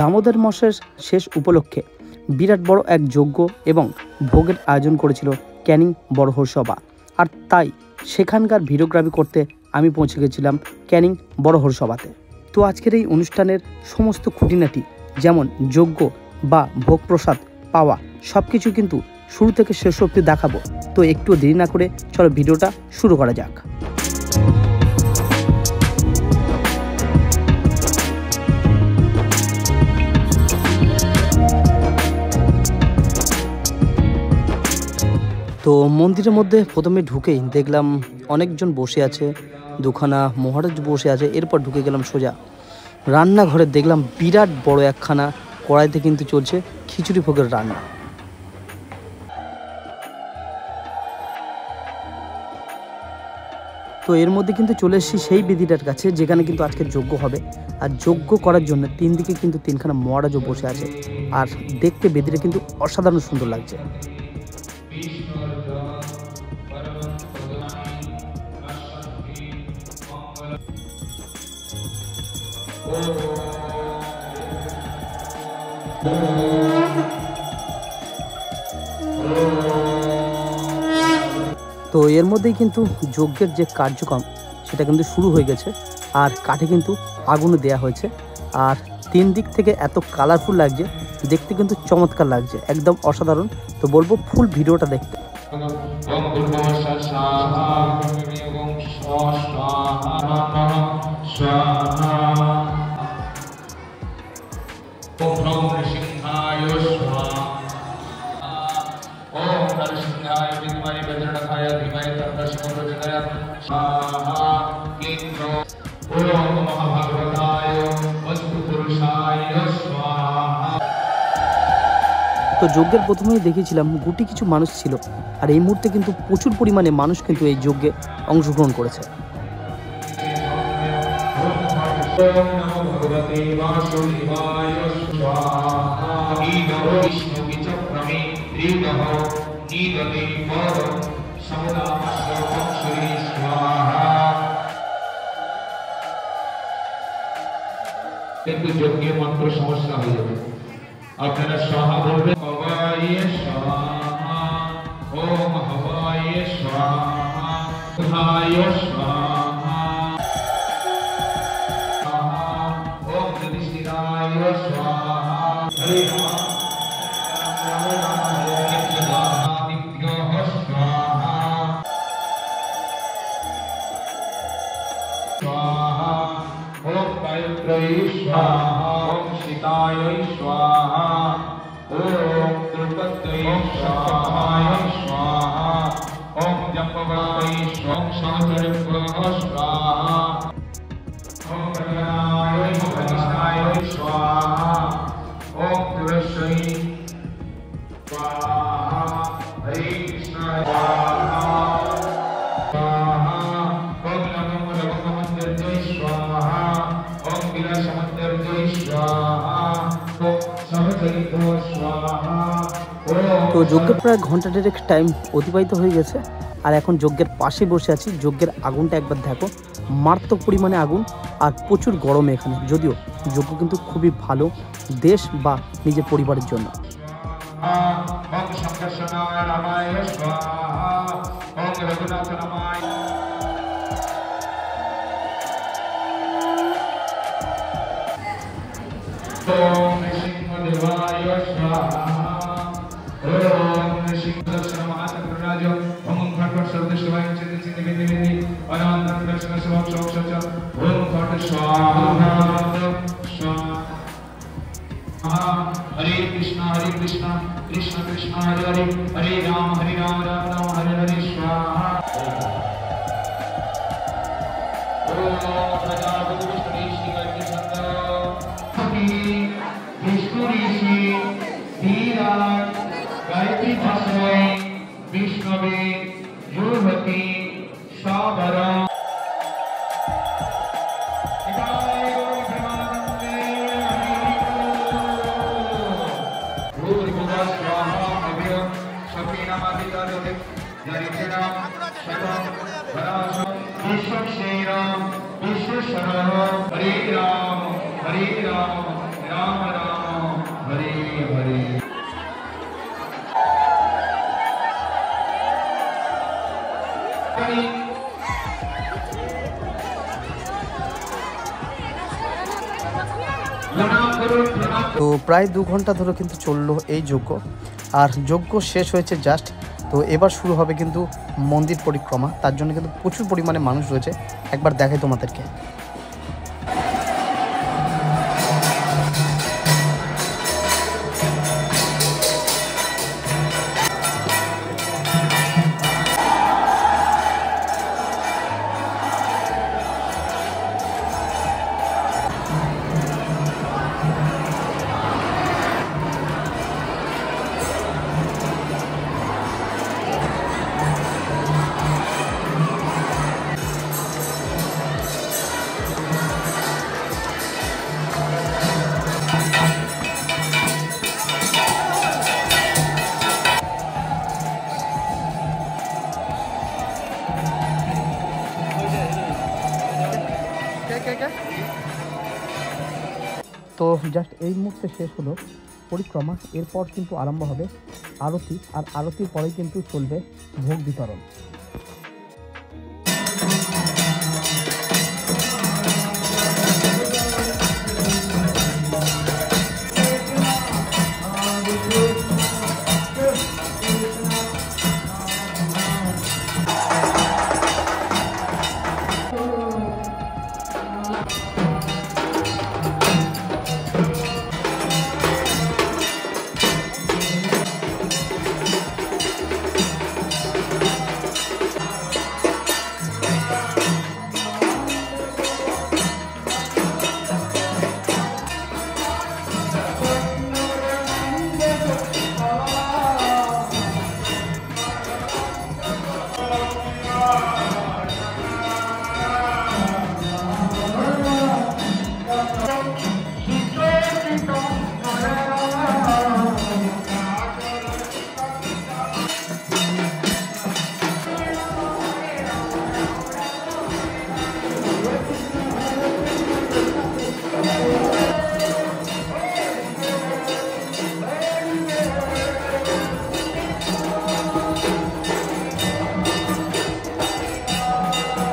দামোদর মাসের শেষ উপলক্ষে বিরাট বড় এক যজ্ঞ এবং ভোগের আয়োজন করেছিল ক্যানিং বড়হর সভা। আর তাই সেখানকার ভিডিওগ্রাফি করতে আমি পৌঁছে গেছিলাম ক্যানিং বড়হর সভাতে। তো আজকের এই অনুষ্ঠানের সমস্ত খুঁটিনাটি যেমন যজ্ঞ বা ভোগ প্রসাদ পাওয়া সব কিছু কিন্তু শুরু থেকে শেষ অবধি দেখাবো। তো একটু দেরি না করে চলো ভিডিওটা শুরু করা যাক। তো মন্দিরের মধ্যে প্রথমে ঢুকেই দেখলাম অনেকজন বসে আছে, দুখানা মহারাজ বসে আছে। এরপর ঢুকে গেলাম সোজা রান্নাঘরে, দেখলাম বিরাট বড় একখানা কড়াইতে কিন্তু চলছে খিচুড়ি ভোগের রান্না। তো এর মধ্যে কিন্তু চলে এসেছি সেই বেদিটার কাছে যেখানে কিন্তু আজকের যজ্ঞ হবে। আর যজ্ঞ করার জন্য তিন দিকে কিন্তু তিনখানা মহারাজও বসে আছে। আর দেখতে বেদিটা কিন্তু অসাধারণ সুন্দর লাগছে। তো এর মধ্যেই কিন্তু যজ্ঞের যে কার্যক্রম সেটা কিন্তু শুরু হয়ে গেছে। আর কাঠে কিন্তু আগুন দেয়া হয়েছে। আর তিন দিক থেকে এত কালারফুল লাগছে, দেখতে কিন্তু চমৎকার লাগছে, একদম অসাধারণ। তো বলবো ফুল ভিডিওটা দেখতে। তো যজ্ঞের প্রথমেই দেখেছিলাম গুটি কিছু মানুষ ছিল। আর এই মুহূর্তে কিন্তু প্রচুর পরিমাণে মানুষ কিন্তু এই যজ্ঞে অংশগ্রহণ করেছে। কিন্তু যজ্ঞের মাত্র সমস্যা হয়ে যাবে। আপনারা স্বাহা বলবেন, হবায়ে স্বাহা, ওম হবায়ে স্বাহা, হায় স্বাহা, ওম যুধিষ্ঠিরায় স্বাহা, হরে রাম स्वाहा, ओम सीताय स्वाहा, ओम द्रुपदय स्वाहा, ओम जम्बवतय स्वाहा, स्वाहा, ओम कल्याणाय कनिष्ठाय स्वाहा, ओम तुलसी स्वाहा, हरे कृष्ण स्वाहा, स्वाहा, ओम नमो नमः स्वाहा, ओम विलासमंदिर स्वाहा, ओम सहचरित स्वाहा। তো যজ্ঞের প্রায় ঘন্টা দেড়েক টাইম অতিবাহিত হয়ে গেছে। আর এখন যজ্ঞের পাশে বসে আছি। যজ্ঞের আগুনটা একবার দেখো, মারাত্মক পরিমাণে আগুন আর প্রচুর গরম এখানে। যদিও যজ্ঞ কিন্তু খুবই ভালো দেশ বা নিজের পরিবারের জন্য। ओम नृसिंहदेवाय स्वाहा, ओम नृसिंहदर्शनमातपुराज, ओम घटपट शब्द शिवाय चिन्ह चिन्ह बिंदु बिंदु, अनंत दर्शन शिवम शोक सच, ओम घट स्वाहा स्वाहा। हरे कृष्ण कृष्ण कृष्ण हरे हरे, हरे राम राम राम हरे हरे स्वाहा। ओम प्रजापति विष्णु ऋषि विष्णु ऋषि धीराज गायत्री भाषाएं विष्णवे युवती सावरा। विश्व हरे राम राम তো প্রায় 2 ঘন্টা ধরে কিন্তু চললো এই যজ্ঞ, আর যজ্ঞ শেষ হয়েছে জাস্ট। তো এবার শুরু হবে কিন্তু মন্দির পরিক্রমা, তার জন্য কিন্তু প্রচুর পরিমাণে মানুষ রয়েছে। একবার দেখাই তোমাদেরকে। তো জাস্ট এই মুহূর্তে শেষ হলো পরিক্রমা। এরপর কিন্তু আরম্ভ হবে আরতি, আর আরতির পরেই কিন্তু চলবে ভোগ বিতরণ।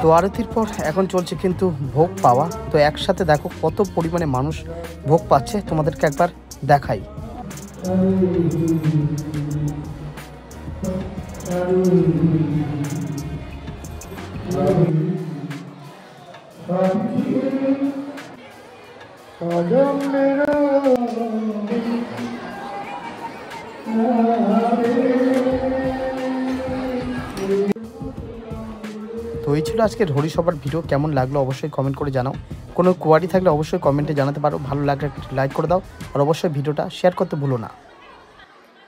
তো আরতির পর এখন চলছে কিন্তু ভোগ পাওয়া। তো একসাথে দেখো কত পরিমাণে মানুষ ভোগ পাচ্ছে, তোমাদেরকে একবার দেখাই। তো এই ছিল আজকের হরিসভার ভিডিও। কেমন লাগলো অবশ্যই কমেন্ট করে জানাও। কোনো কোয়ারি থাকলে অবশ্যই কমেন্টে জানাতে পারো। ভালো লাগলে লাইক করে দাও, আর অবশ্যই ভিডিওটা শেয়ার করতে ভুলো না।